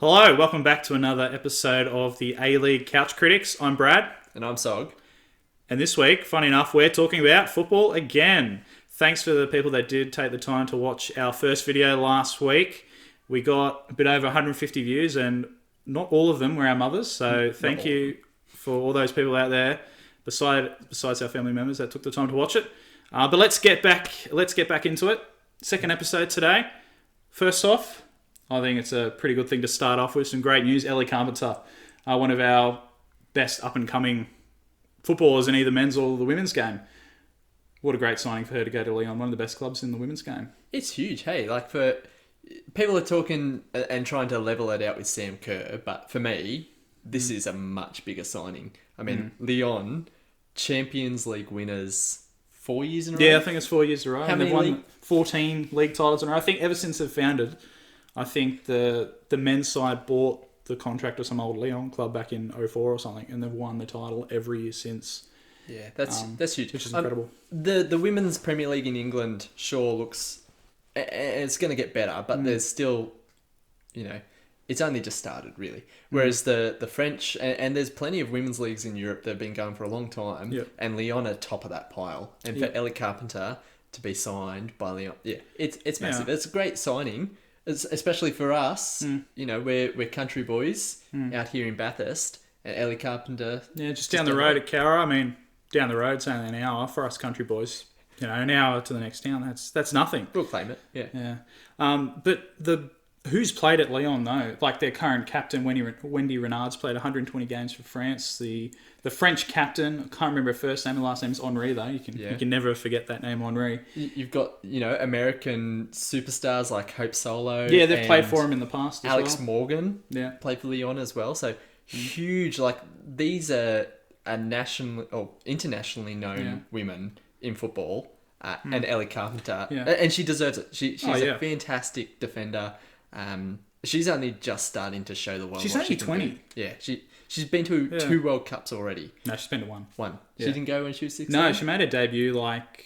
Hello, welcome back to another episode of the A-League Couch Critics. I'm Brad. And I'm Sogg. And this week, funny enough, we're talking about football again. Thanks for the people that did take the time to watch our first video last week. We got a bit over 150 views and not all of them were our mothers. So thank you for all those people out there besides our family members that took the time to watch it. But let's get back into it. Second episode today. First off, I think it's a pretty good thing to start off with. Some great news. Ellie Carpenter, one of our best up-and-coming footballers in either men's or the women's game. What a great signing for her to go to Lyon, one of the best clubs in the women's game. It's huge, hey. Like, for people are talking and trying to level it out with Sam Kerr, but for me, this is a much bigger signing. I mean, Lyon, Champions League winners 4 years in a row? Yeah, I think it's 4 years in a row. How many they've won 14 league titles in a row. I think ever since they've founded, I think the men's side bought the contract of some old Lyon club back in 2004 or something, and they've won the title every year since. Yeah, that's huge. Which is incredible. The Women's Premier League in England sure looks... It's going to get better, but there's still, it's only just started, really. Whereas the French... And there's plenty of women's leagues in Europe that have been going for a long time, and Lyon are top of that pile. And for Ellie Carpenter to be signed by Lyon... Yeah, it's massive. It's a great signing. Especially for us, we're country boys out here in Bathurst, and Ellie Carpenter. Yeah, just down the road at Cowra. I mean, down the road's only an hour for us country boys. An hour to the next town. That's nothing. We'll claim it. Yeah. But who's played at Lyon though? Like their current captain, Wendy Renard's played 120 games for France. The French captain, I can't remember her first name. The last name is Henri though. You can never forget that name, Henri. You've got American superstars like Hope Solo. Yeah, they've played for him in the past. Alex Morgan. Yeah, played for Lyon as well. So huge. Like these are national or internationally known women in football. And Ellie Carpenter, and she deserves it. She's a fantastic defender. She's only just starting to show the world. She's only 20. Yeah, she's been to 2 World Cups already. No, she's been to one. She didn't go when she was 16? No, she made her debut like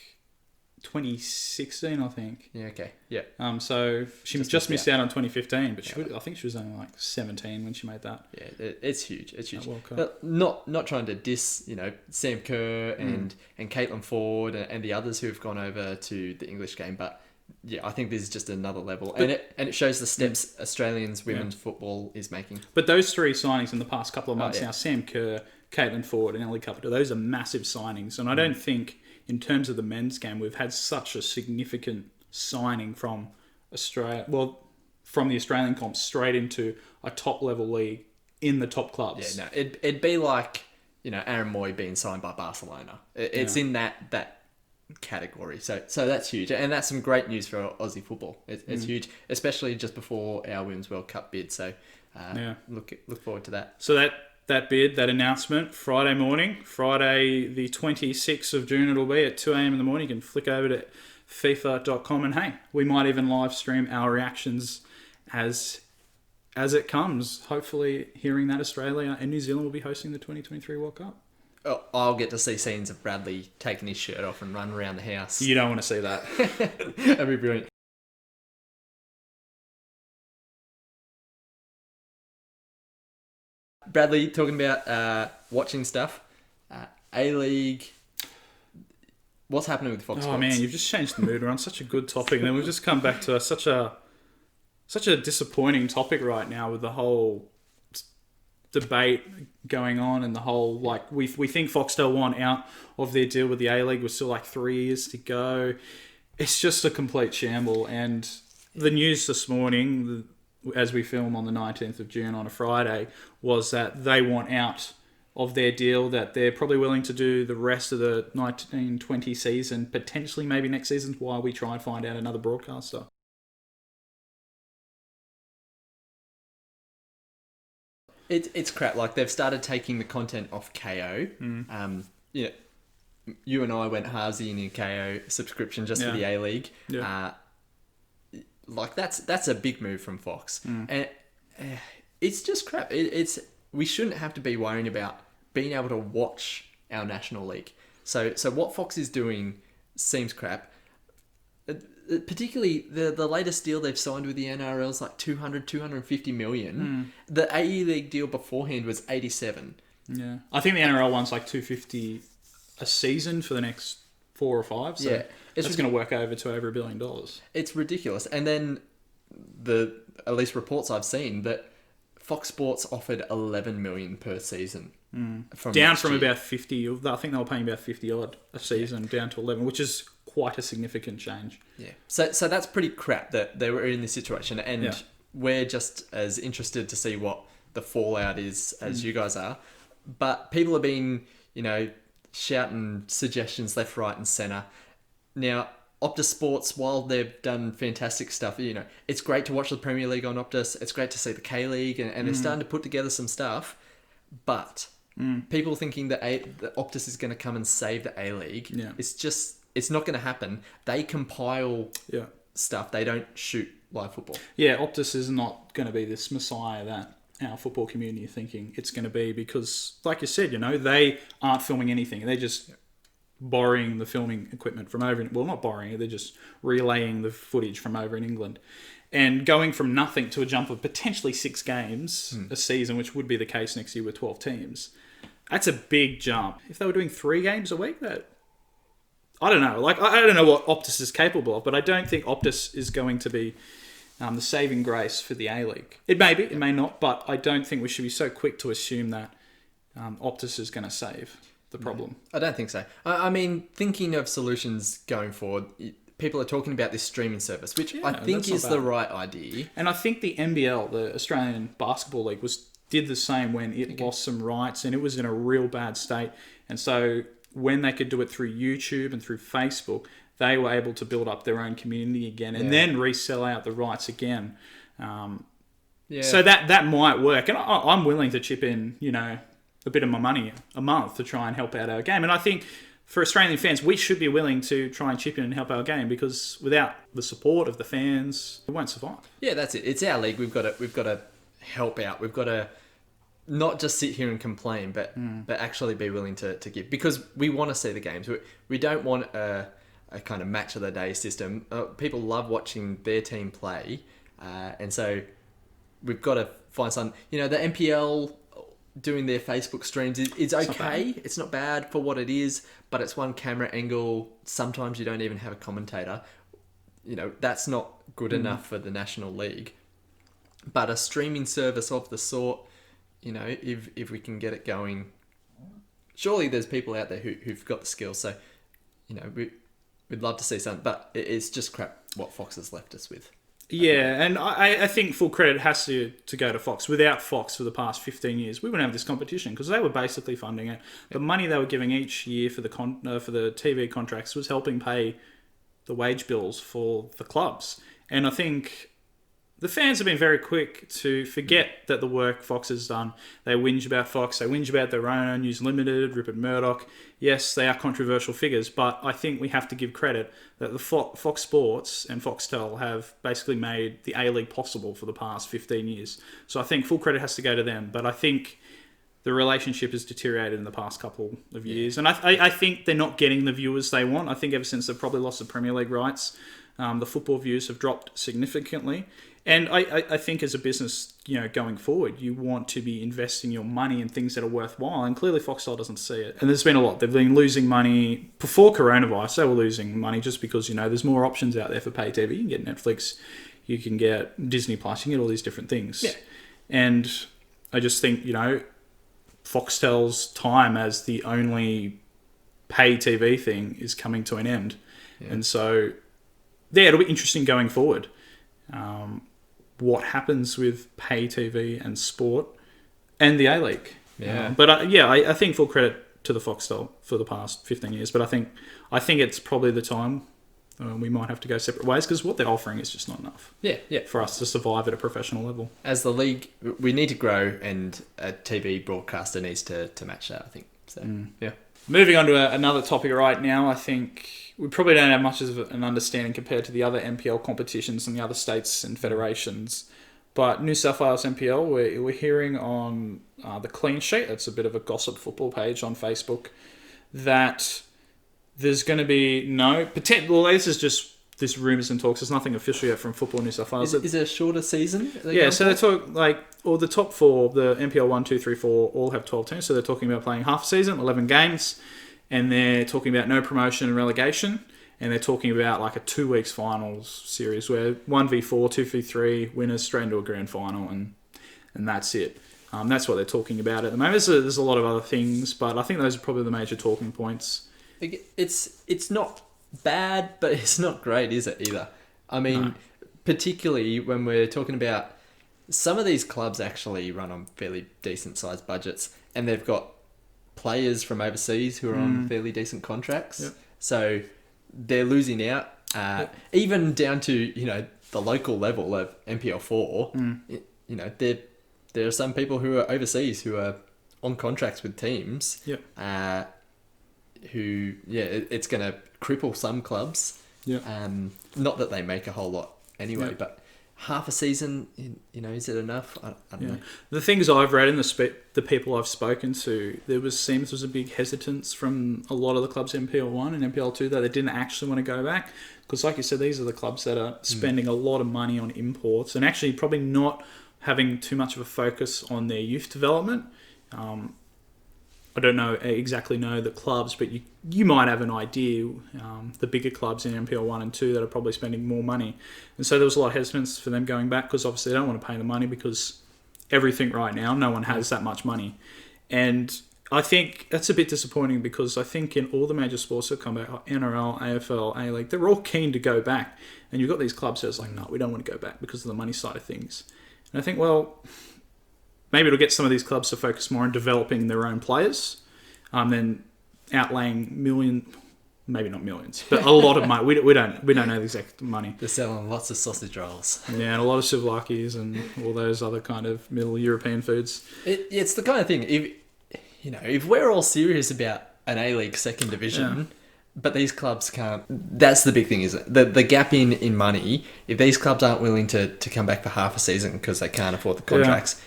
2016, I think. Yeah, okay. Yeah. So she just missed out on 2015, but I think she was only like 17 when she made that. Yeah, it's huge. It's huge. World Cup. But not trying to diss, Sam Kerr and Caitlin Ford and the others who have gone over to the English game, but I think this is just another level, and it shows the steps Australians women's football is making. But those 3 signings in the past couple of months now, Sam Kerr, Caitlin Ford, and Ellie Carpenter, those are massive signings, and I don't think, in terms of the men's game, we've had such a significant signing from Australia. Well, from the Australian comp straight into a top level league in the top clubs. Yeah, no, it'd be like Aaron Moy being signed by Barcelona. It's in that category. So that's huge, and that's some great news for Aussie football. It's huge, especially just before our Women's World Cup bid. So look forward to that. So that bid, that announcement, Friday morning, Friday the 26th of June, it'll be at 2 a.m. in the morning. You can flick over to FIFA.com and hey, we might even live stream our reactions as it comes. Hopefully hearing that Australia and New Zealand will be hosting the 2023 World Cup. Oh, I'll get to see scenes of Bradley taking his shirt off and run around the house. You don't want to see that. That'd be brilliant. Bradley, talking about watching stuff. A-League. What's happening with Fox Sports? Oh man, you've just changed the mood. We're on such a good topic, and then we've just come back to such a disappointing topic right now with the whole debate going on and the whole, like, we think Foxtel want out of their deal with the A-League. We're still like 3 years to go. It's just a complete shamble. And the news this morning, as we film on the 19th of June on a Friday, was that they want out of their deal, that they're probably willing to do the rest of the 1920 season, potentially maybe next season, while we try and find out another broadcaster. It's crap. Like, they've started taking the content off KO. You and I went halvesy in your KO subscription just for the A-League. Yeah. That's a big move from Fox. And it's just crap. We shouldn't have to be worrying about being able to watch our National League. So what Fox is doing seems crap. Particularly the latest deal they've signed with the NRL is like 250 million. The AE League deal beforehand was 87. Yeah, I think the NRL one's like 250 a season for the next 4 or 5. So it's going to work over to over $1 billion. It's ridiculous. And then at least reports I've seen that Fox Sports offered 11 million per season. Down from about 50. I think they were paying about 50 odd a season, down to 11, which is quite a significant change. Yeah. So that's pretty crap that they were in this situation, and we're just as interested to see what the fallout is as you guys are. But people have been, shouting suggestions left, right, and centre. Now, Optus Sports, while they've done fantastic stuff, it's great to watch the Premier League on Optus. It's great to see the K League, and they're starting to put together some stuff. But people thinking that Optus is going to come and save the A League, it's not going to happen. They compile stuff. They don't shoot live football. Yeah, Optus is not going to be this messiah that our football community are thinking it's going to be, because, like you said, they aren't filming anything. They're just borrowing the filming equipment from over... Well, not borrowing it. They're just relaying the footage from over in England. And going from nothing to a jump of potentially 6 games a season, which would be the case next year with 12 teams, that's a big jump. If they were doing 3 games a week, I don't know. I don't know what Optus is capable of, but I don't think Optus is going to be the saving grace for the A-League. It may be, it may not, but I don't think we should be so quick to assume that Optus is going to save the problem. I don't think so. I mean, thinking of solutions going forward, people are talking about this streaming service, which I think is the right idea. And I think the NBL, the Australian Basketball League, did the same when it lost some rights, and it was in a real bad state. And so when they could do it through YouTube and through Facebook, they were able to build up their own community again and then resell out the rights again. So that might work. And I'm willing to chip in, a bit of my money a month to try and help out our game. And I think for Australian fans, we should be willing to try and chip in and help our game, because without the support of the fans, it won't survive. Yeah, that's it. It's our league. We've got to help out. We've got to not just sit here and complain, but actually be willing to give, because we want to see the games. We don't want a kind of match of the day system. People love watching their team play, and so we've got to find some. The NPL doing their Facebook streams is okay. It's not bad for what it is, but it's one camera angle. Sometimes you don't even have a commentator. That's not good enough for the National League. But a streaming service of the sort, if we can get it going, surely there's people out there who've got the skills. So, we'd love to see something, but it's just crap what Fox has left us with. Yeah, and I think full credit has to go to Fox. Without Fox for the past 15 years, we wouldn't have this competition, because they were basically funding it. The money they were giving each year for the TV contracts was helping pay the wage bills for the clubs. And I think the fans have been very quick to forget that the work Fox has done. They whinge about Fox. They whinge about their own News Limited, Rupert Murdoch. Yes, they are controversial figures, but I think we have to give credit that the Fox Sports and Foxtel have basically made the A-League possible for the past 15 years. So I think full credit has to go to them. But I think the relationship has deteriorated in the past couple of years. And I think they're not getting the viewers they want. I think ever since they've probably lost the Premier League rights, the football views have dropped significantly. And I think as a business, going forward, you want to be investing your money in things that are worthwhile. And clearly Foxtel doesn't see it. And there's been a lot. They've been losing money. Before coronavirus, they were losing money just because, there's more options out there for pay TV. You can get Netflix, you can get Disney Plus, you can get all these different things. Yeah. And I just think, Foxtel's time as the only pay TV thing is coming to an end. Yeah. And so, it'll be interesting going forward. What happens with pay TV and sport and the A-League. Yeah. I think full credit to the Foxtel for the past 15 years, but I think it's probably the time we might have to go separate ways, because what they're offering is just not enough. Yeah. For us to survive at a professional level. As the league, we need to grow, and a TV broadcaster needs to match that, I think. So, yeah. Moving on to another topic right now, I think we probably don't have much of an understanding compared to the other NPL competitions and the other states and federations. But New South Wales NPL, we're hearing on the Clean Sheet, it's a bit of a gossip football page on Facebook, that there's going to be this is just this rumours and talks. There's nothing official yet from Football New South Wales. Is it a shorter season? Yeah, so they talk the top four, the NPL 1, 2, 3, 4, all have 12 teams. So they're talking about playing half a season, 11 games, and they're talking about no promotion and relegation, and they're talking about like a 2 weeks finals series where 1v4, 2v3 winners straight into a grand final, and that's it. That's what they're talking about at the moment. There's a lot of other things, but I think those are probably the major talking points. It's not bad, but it's not great, is it, either? I mean, no. Particularly when we're talking about some of these clubs actually run on fairly decent sized budgets, and they've got players from overseas who are on fairly decent contracts. Yep. So they're losing out, even down to, you know, the local level of NPL 4. You know, there are some people who are overseas who are on contracts with teams. Yep. Who, it's going to cripple some clubs. Yeah. Not that they make a whole lot anyway, but half a season, you know, is it enough? I don't know. The things I've read and the people I've spoken to, there was a big hesitance from a lot of the clubs in NPL 1 and NPL 2 that they didn't actually want to go back. Because like you said, these are the clubs that are spending a lot of money on imports and actually probably not having too much of a focus on their youth development. I don't exactly know the clubs, but you might have an idea. The bigger clubs in NPL 1 and 2 that are probably spending more money. And so there was a lot of hesitance for them going back because obviously they don't want to pay the money because everything right now, no one has that much money. And I think that's a bit disappointing because I think in all the major sports that come back, NRL, AFL, A-League, they're all keen to go back. And you've got these clubs that's like, no, we don't want to go back because of the money side of things. And I think, well, maybe it'll get some of these clubs to focus more on developing their own players, than outlaying maybe not millions, but a lot of money. We don't know the exact money. They're selling lots of sausage rolls. Yeah, and a lot of souvlaki's and all those other kind of Middle European foods. It's the kind of thing. If we're all serious about an A-League second division, but these clubs can't. That's the big thing, isn't it? The gap in money. If these clubs aren't willing to come back for half a season because they can't afford the contracts.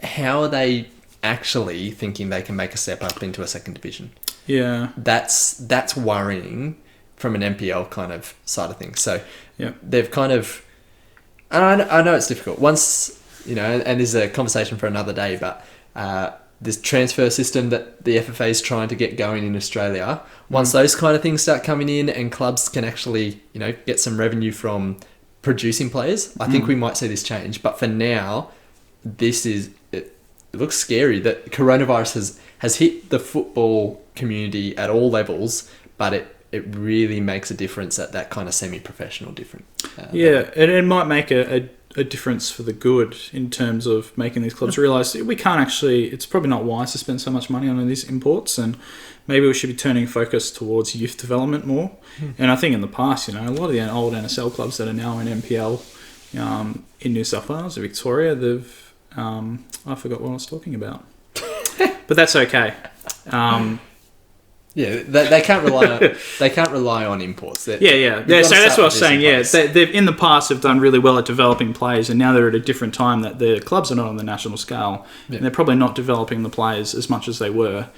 How are they actually thinking they can make a step up into a second division? Yeah. That's worrying from an NPL kind of side of things. So they've kind of... And I know it's difficult. Once, you know, and there's a conversation for another day, but this transfer system that the FFA is trying to get going in Australia, once those kind of things start coming in and clubs can actually, you know, get some revenue from producing players, I think we might see this change. But for now, it looks scary that coronavirus has hit the football community at all levels, but it really makes a difference at that kind of semi-professional difference. And it might make a difference for the good in terms of making these clubs realise we can't actually... It's probably not wise to spend so much money on these imports, and maybe we should be turning focus towards youth development more. And I think in the past, you know, a lot of the old NSL clubs that are now in NPL in New South Wales or Victoria, they've... I forgot what I was talking about, but that's okay. They can't rely on imports. So that's what I was saying. Yeah, they've in the past have done really well at developing players, and now they're at a different time that the clubs are not on the national scale, and they're probably not developing the players as much as they were,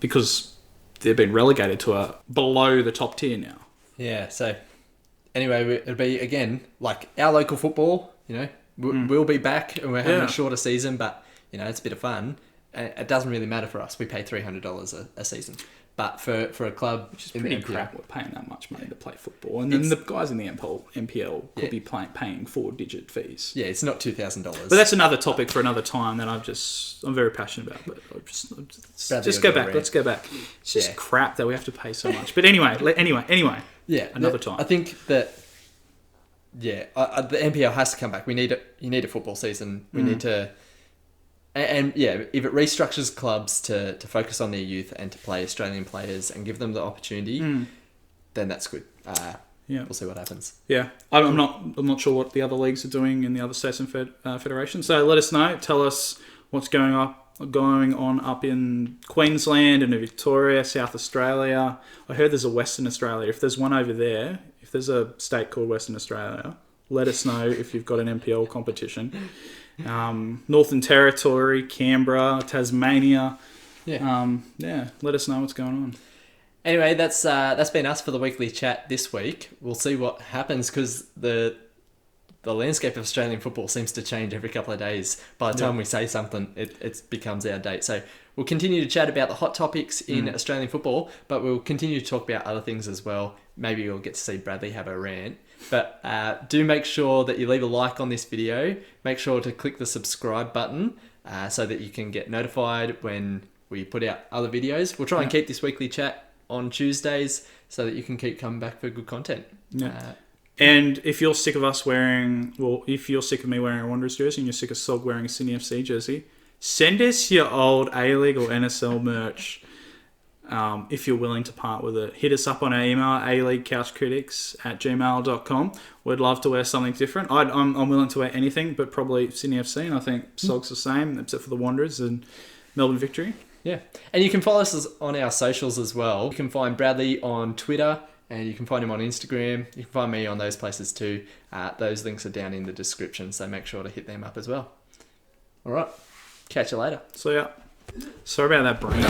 because they've been relegated to below the top tier now. Yeah. So anyway, it'll be again like our local football. You know. We'll be back and we're having a shorter season, but you know it's a bit of fun. It doesn't really matter for us. We pay $300 a season, but for a club, which is pretty crap, we're paying that much money to play football, and then the guys in the NPL could be paying 4-digit fees. Yeah, it's not $2,000. But that's another topic for another time that I'm very passionate about. But just go back. Let's go back. It's just crap that we have to pay so much. But anyway. Yeah, another time. I think that. Yeah, the NPL has to come back. You need a football season. We need to, and if it restructures clubs to focus on their youth and to play Australian players and give them the opportunity, then that's good. We'll see what happens. Yeah, I'm not sure what the other leagues are doing in the other states and federations. So let us know. Tell us what's going on up in Queensland and in Victoria, South Australia. I heard there's a Western Australia. If there's one over there. If there's a state called Western Australia, let us know if you've got an NPL competition. Northern Territory, Canberra, Tasmania. Let us know what's going on. Anyway, that's been us for the weekly chat this week. We'll see what happens because the landscape of Australian football seems to change every couple of days. By the time we say something, it becomes our date. So we'll continue to chat about the hot topics in Australian football, but we'll continue to talk about other things as well. Maybe you'll get to see Bradley have a rant. But do make sure that you leave a like on this video. Make sure to click the subscribe button so that you can get notified when we put out other videos. We'll try and keep this weekly chat on Tuesdays so that you can keep coming back for good content. Yeah. And if you're sick of us wearing, well, if you're sick of me wearing a Wanderers jersey and you're sick of Sogg wearing a Sydney FC jersey, send us your old A-League or NSL merch if you're willing to part with it. Hit us up on our email, aleaguecouchcritics@gmail.com. We'd love to wear something different. I'm willing to wear anything, but probably Sydney FC, and I think Sogg's the same, except for the Wanderers and Melbourne Victory. Yeah. And you can follow us on our socials as well. You can find Bradley on Twitter, and you can find him on Instagram. You can find me on those places too. Those links are down in the description, so make sure to hit them up as well. All right. Catch you later. So, yeah. Sorry about that brain.